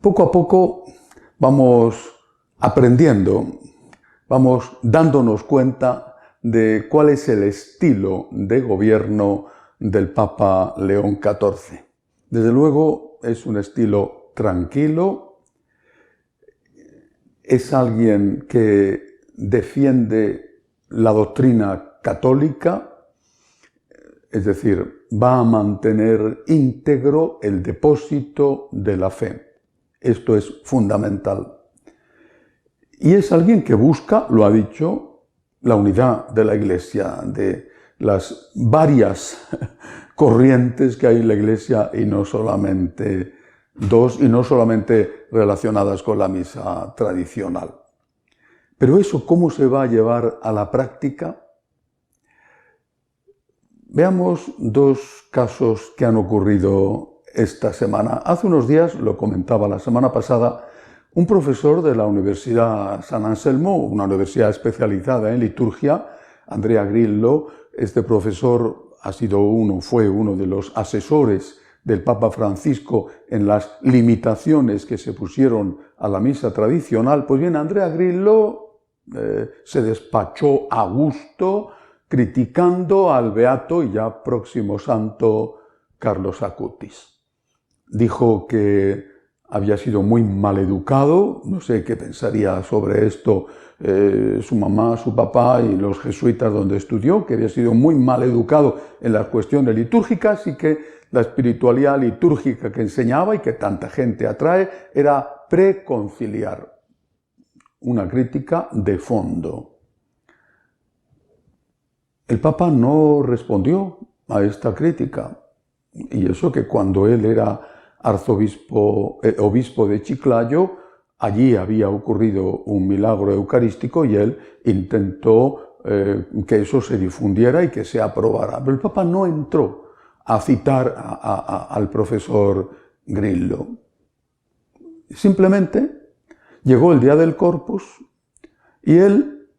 Poco a poco vamos aprendiendo, vamos dándonos cuenta de cuál es el estilo de gobierno del Papa León XIV. Desde luego es un estilo tranquilo, es alguien que defiende la doctrina católica, es decir, va a mantener íntegro el depósito de la fe. Esto es fundamental. Y es alguien que busca, lo ha dicho, la unidad de la Iglesia, de las varias corrientes que hay en la Iglesia y no solamente dos, y no solamente relacionadas con la misa tradicional. Pero eso, ¿cómo se va a llevar a la práctica? Veamos dos casos que han ocurrido esta semana. Hace unos días, lo comentaba la semana pasada, un profesor de la Universidad San Anselmo, una universidad especializada en liturgia, Andrea Grillo, este profesor fue uno de los asesores del Papa Francisco en las limitaciones que se pusieron a la misa tradicional. Pues bien, Andrea Grillo se despachó a gusto criticando al beato y ya próximo santo Carlos Acutis. Dijo que había sido muy mal educado, no sé qué pensaría sobre esto su mamá, su papá y los jesuitas donde estudió, que había sido muy mal educado en las cuestiones litúrgicas y que la espiritualidad litúrgica que enseñaba y que tanta gente atrae era preconciliar. Una crítica de fondo. El Papa no respondió a esta crítica, y eso que cuando él era obispo de Chiclayo, allí había ocurrido un milagro eucarístico y él intentó que eso se difundiera y que se aprobara. Pero el Papa no entró a citar al profesor Grillo. Simplemente llegó el día del Corpus y él,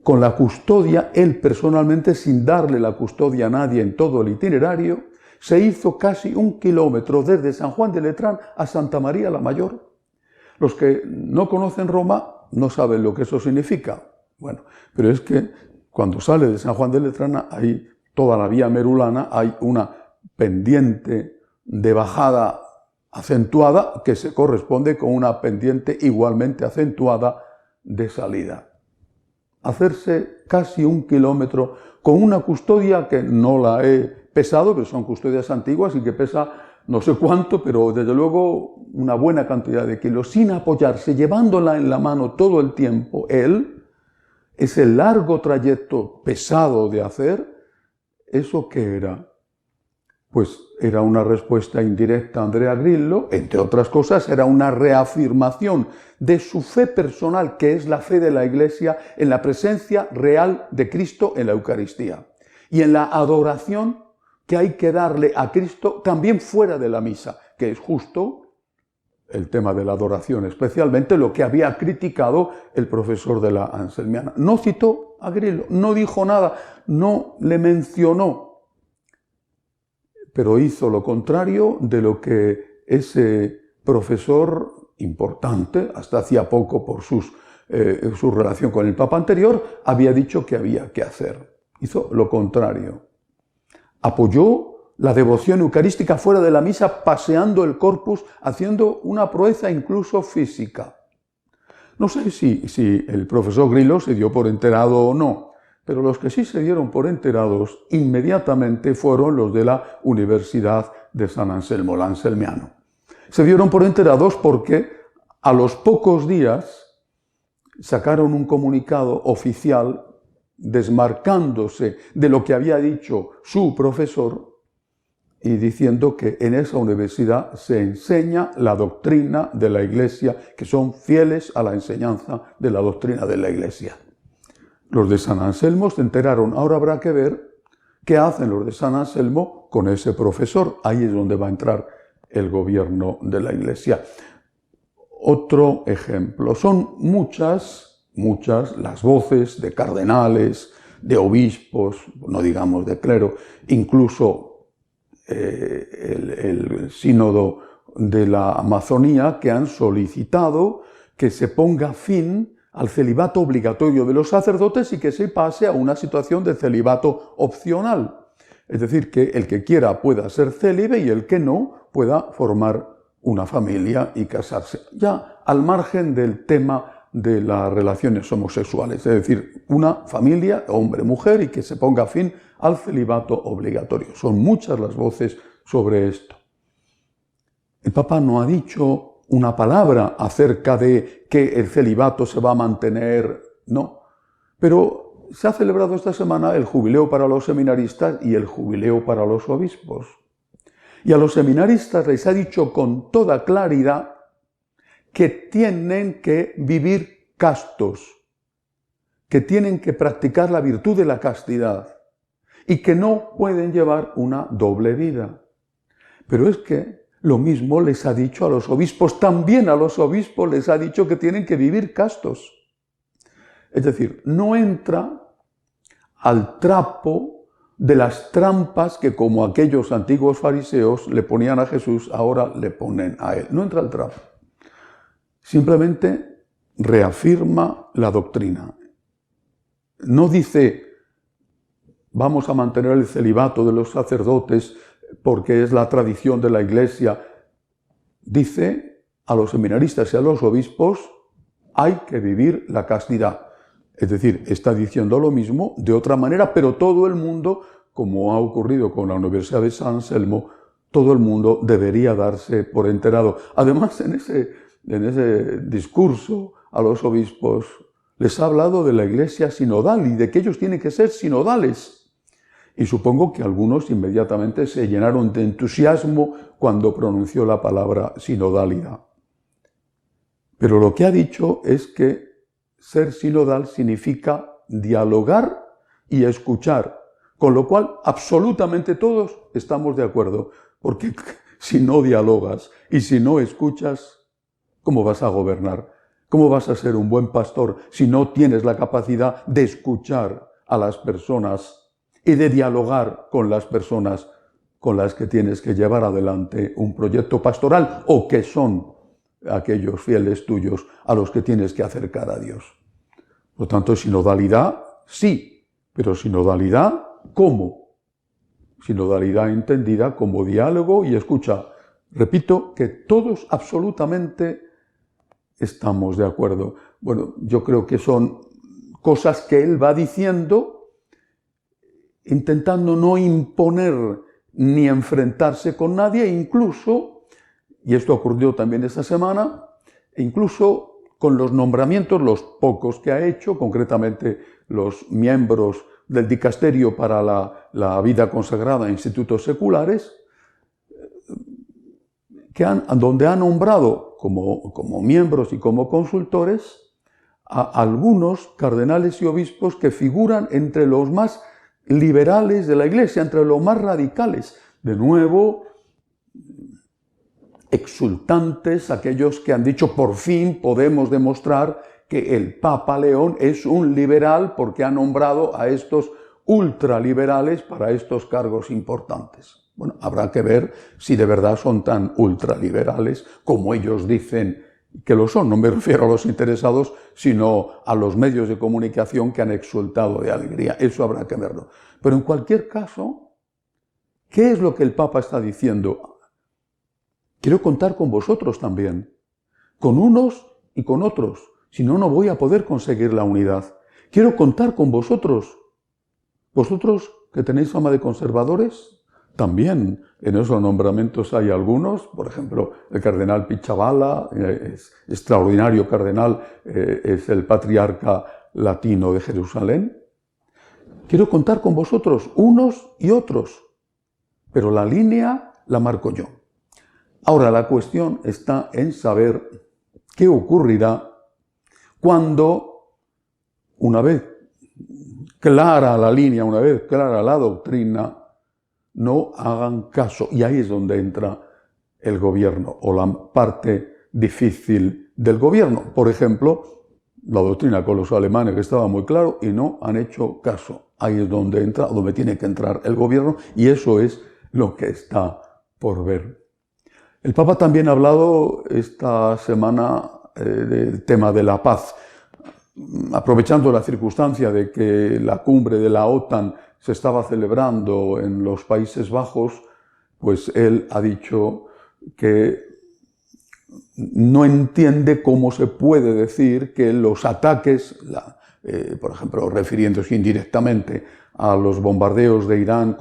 con la custodia, él personalmente, sin darle la custodia a nadie en todo el itinerario, se hizo casi 1 kilómetro desde San Juan de Letrán a Santa María la Mayor. Los que no conocen Roma no saben lo que eso significa. Bueno, pero es que cuando sale de San Juan de Letrán, hay toda la vía merulana, hay una pendiente de bajada acentuada que se corresponde con una pendiente igualmente acentuada de salida. Hacerse casi 1 kilómetro con una custodia que no la he pesado, pero son custodias antiguas y que pesa no sé cuánto, pero desde luego una buena cantidad de kilos, sin apoyarse, llevándola en la mano todo el tiempo, él, ese largo trayecto pesado de hacer, ¿eso qué era? Pues era una respuesta indirecta a Andrea Grillo, entre otras cosas, era una reafirmación de su fe personal, que es la fe de la Iglesia, en la presencia real de Cristo en la Eucaristía y en la adoración que hay que darle a Cristo también fuera de la misa, que es justo el tema de la adoración, especialmente lo que había criticado el profesor de la Anselmiana. No citó a Grillo, no dijo nada, no le mencionó, pero hizo lo contrario de lo que ese profesor importante, hasta hacía poco por su relación con el Papa anterior, había dicho que había que hacer. Hizo lo contrario. Apoyó la devoción eucarística fuera de la misa, paseando el corpus, haciendo una proeza incluso física. No sé si el profesor Grillo se dio por enterado o no, pero los que sí se dieron por enterados inmediatamente fueron los de la Universidad de San Anselmo, el anselmiano. Se dieron por enterados porque a los pocos días sacaron un comunicado oficial desmarcándose de lo que había dicho su profesor y diciendo que en esa universidad se enseña la doctrina de la Iglesia, que son fieles a la enseñanza de la doctrina de la Iglesia. Los de San Anselmo se enteraron. Ahora habrá que ver qué hacen los de San Anselmo con ese profesor. Ahí es donde va a entrar el gobierno de la Iglesia. Otro ejemplo. Son muchas las voces de cardenales, de obispos, no digamos de clero, incluso el sínodo de la Amazonía que han solicitado que se ponga fin al celibato obligatorio de los sacerdotes y que se pase a una situación de celibato opcional. Es decir, que el que quiera pueda ser célibe y el que no pueda formar una familia y casarse. Ya al margen del tema de las relaciones homosexuales, es decir, una familia, hombre-mujer, y que se ponga fin al celibato obligatorio. Son muchas las voces sobre esto. El Papa no ha dicho una palabra acerca de que el celibato se va a mantener, no. Pero se ha celebrado esta semana el jubileo para los seminaristas y el jubileo para los obispos. Y a los seminaristas les ha dicho con toda claridad que tienen que vivir castos, que tienen que practicar la virtud de la castidad y que no pueden llevar una doble vida. Pero es que lo mismo les ha dicho a los obispos, también a los obispos les ha dicho que tienen que vivir castos. Es decir, no entra al trapo de las trampas que, como aquellos antiguos fariseos le ponían a Jesús, ahora le ponen a él. No entra al trapo. Simplemente reafirma la doctrina. No dice, vamos a mantener el celibato de los sacerdotes porque es la tradición de la Iglesia. Dice a los seminaristas y a los obispos, hay que vivir la castidad. Es decir, está diciendo lo mismo de otra manera, pero todo el mundo, como ha ocurrido con la Universidad de San Anselmo, todo el mundo debería darse por enterado. Además, en ese discurso a los obispos les ha hablado de la Iglesia sinodal y de que ellos tienen que ser sinodales. Y supongo que algunos inmediatamente se llenaron de entusiasmo cuando pronunció la palabra sinodalidad. Pero lo que ha dicho es que ser sinodal significa dialogar y escuchar, con lo cual absolutamente todos estamos de acuerdo, porque si no dialogas y si no escuchas, ¿cómo vas a gobernar? ¿Cómo vas a ser un buen pastor si no tienes la capacidad de escuchar a las personas y de dialogar con las personas con las que tienes que llevar adelante un proyecto pastoral o que son aquellos fieles tuyos a los que tienes que acercar a Dios? Por lo tanto, sinodalidad, sí, pero sinodalidad, ¿cómo? Sinodalidad entendida como diálogo y escucha. Repito que todos absolutamente estamos de acuerdo. Bueno, yo creo que son cosas que él va diciendo intentando no imponer ni enfrentarse con nadie, incluso, y esto ocurrió también esta semana, incluso con los nombramientos, los pocos que ha hecho, concretamente los miembros del dicasterio para la vida consagrada en institutos seculares, donde ha nombrado como miembros y como consultores a algunos cardenales y obispos que figuran entre los más liberales de la Iglesia, entre los más radicales. De nuevo, exultantes, aquellos que han dicho, por fin podemos demostrar que el Papa León es un liberal porque ha nombrado a estos ultraliberales para estos cargos importantes. Bueno, habrá que ver si de verdad son tan ultraliberales como ellos dicen que lo son. No me refiero a los interesados, sino a los medios de comunicación que han exultado de alegría. Eso habrá que verlo. Pero en cualquier caso, ¿qué es lo que el Papa está diciendo? Quiero contar con vosotros también, con unos y con otros. Si no, no voy a poder conseguir la unidad. Quiero contar con vosotros. Vosotros que tenéis fama de conservadores, también en esos nombramientos hay algunos, por ejemplo, el cardenal Pizzaballa, es extraordinario cardenal, es el patriarca latino de Jerusalén. Quiero contar con vosotros, unos y otros, pero la línea la marco yo. Ahora, la cuestión está en saber qué ocurrirá cuando, una vez clara la línea, una vez clara la doctrina, no hagan caso. Y ahí es donde entra el gobierno o la parte difícil del gobierno. Por ejemplo, la doctrina con los alemanes, que estaba muy claro, y no han hecho caso. Ahí es donde entra, donde tiene que entrar el gobierno, y eso es lo que está por ver. El Papa también ha hablado esta semana del tema de la paz, aprovechando la circunstancia de que la cumbre de la OTAN se estaba celebrando en los Países Bajos, pues él ha dicho que no entiende cómo se puede decir que los ataques, por ejemplo, refiriéndose indirectamente a los bombardeos de Irán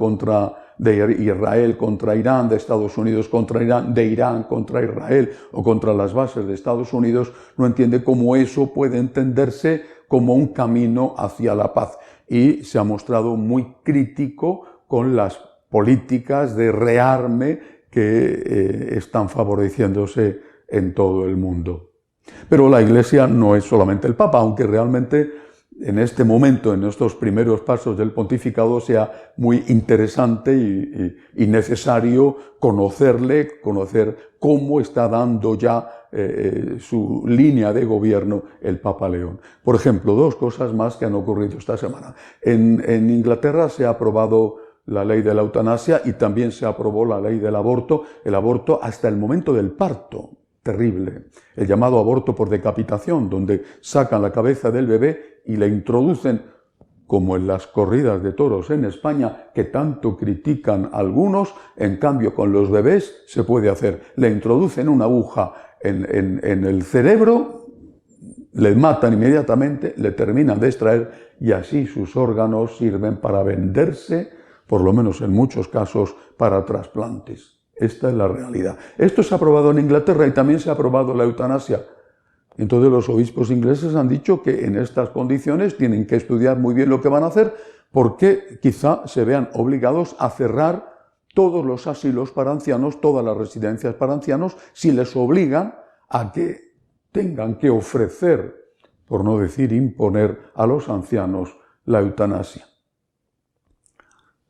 de Israel contra Irán, de Estados Unidos contra Irán, de Irán contra Israel o contra las bases de Estados Unidos, no entiende cómo eso puede entenderse como un camino hacia la paz. Y se ha mostrado muy crítico con las políticas de rearme que están favoreciéndose en todo el mundo. Pero la Iglesia no es solamente el Papa, aunque realmente en este momento, en estos primeros pasos del pontificado, sea muy interesante y necesario conocer cómo está dando ya su línea de gobierno el Papa León. Por ejemplo, dos cosas más que han ocurrido esta semana. En Inglaterra se ha aprobado la ley de la eutanasia y también se aprobó la ley del aborto, el aborto hasta el momento del parto. Terrible, el llamado aborto por decapitación, donde sacan la cabeza del bebé y le introducen, como en las corridas de toros en España, que tanto critican algunos, en cambio con los bebés se puede hacer. Le introducen una aguja en el cerebro, le matan inmediatamente, le terminan de extraer y así sus órganos sirven para venderse, por lo menos en muchos casos, para trasplantes. Esta es la realidad. Esto se ha aprobado en Inglaterra y también se ha aprobado la eutanasia. Entonces los obispos ingleses han dicho que en estas condiciones tienen que estudiar muy bien lo que van a hacer porque quizá se vean obligados a cerrar todos los asilos para ancianos, todas las residencias para ancianos, si les obligan a que tengan que ofrecer, por no decir imponer, a los ancianos la eutanasia.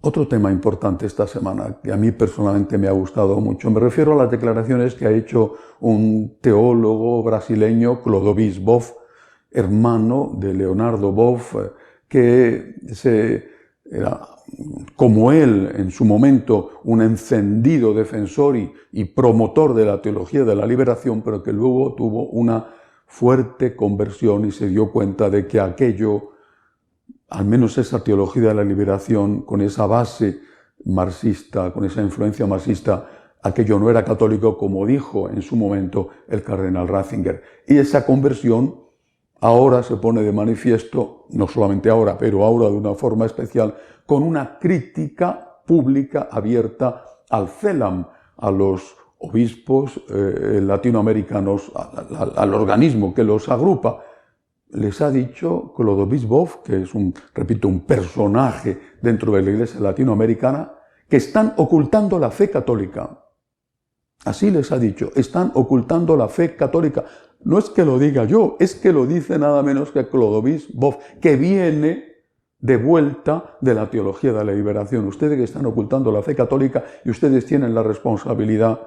Otro tema importante esta semana, que a mí personalmente me ha gustado mucho, me refiero a las declaraciones que ha hecho un teólogo brasileño, Clódovis Boff, hermano de Leonardo Boff, que era, como él, en su momento, un encendido defensor y promotor de la teología de la liberación, pero que luego tuvo una fuerte conversión y se dio cuenta de que aquello, al menos esa teología de la liberación, con esa base marxista, con esa influencia marxista, aquello no era católico, como dijo en su momento el cardenal Ratzinger. Y esa conversión ahora se pone de manifiesto, no solamente ahora, pero ahora de una forma especial, con una crítica pública abierta al CELAM, a los obispos latinoamericanos, al organismo que los agrupa. Les ha dicho Clódovis Boff, que es un personaje dentro de la Iglesia latinoamericana, que están ocultando la fe católica. Así les ha dicho, están ocultando la fe católica. No es que lo diga yo, es que lo dice nada menos que Clódovis Boff, que viene de vuelta de la teología de la liberación. Ustedes que están ocultando la fe católica y ustedes tienen la responsabilidad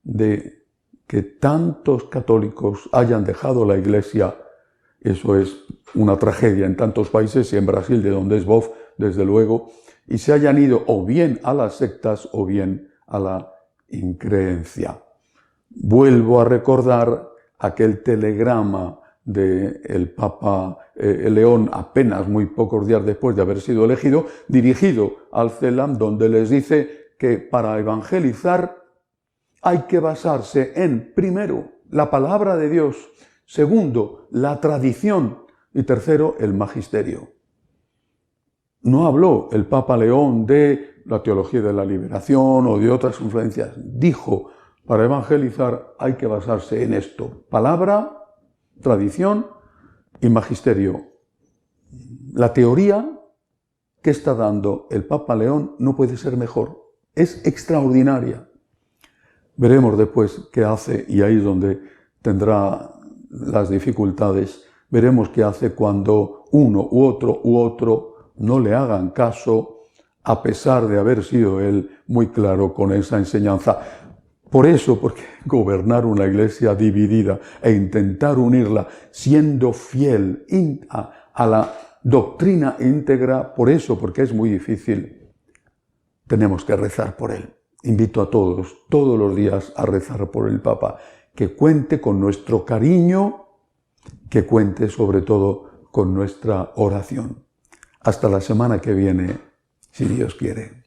de que tantos católicos hayan dejado la Iglesia. Eso es una tragedia en tantos países y en Brasil, de donde es Boff, desde luego, y se hayan ido o bien a las sectas o bien a la increencia. Vuelvo a recordar aquel telegrama del Papa León, apenas muy pocos días después de haber sido elegido, dirigido al CELAM, donde les dice que para evangelizar hay que basarse en, primero, la palabra de Dios, segundo, la tradición y tercero, el magisterio. No habló el Papa León de la teología de la liberación o de otras influencias. Dijo, para evangelizar hay que basarse en esto: palabra, tradición y magisterio. La teoría que está dando el Papa León no puede ser mejor. Es extraordinaria. Veremos después qué hace, y ahí es donde tendrá las dificultades. Veremos qué hace cuando uno u otro no le hagan caso, a pesar de haber sido él muy claro con esa enseñanza. Por eso, porque gobernar una iglesia dividida e intentar unirla siendo fiel a la doctrina íntegra, por eso, porque es muy difícil, tenemos que rezar por él. invito a todos los días a rezar por el Papa, que cuente con nuestro cariño, que cuente sobre todo con nuestra oración. Hasta la semana que viene, si Dios quiere.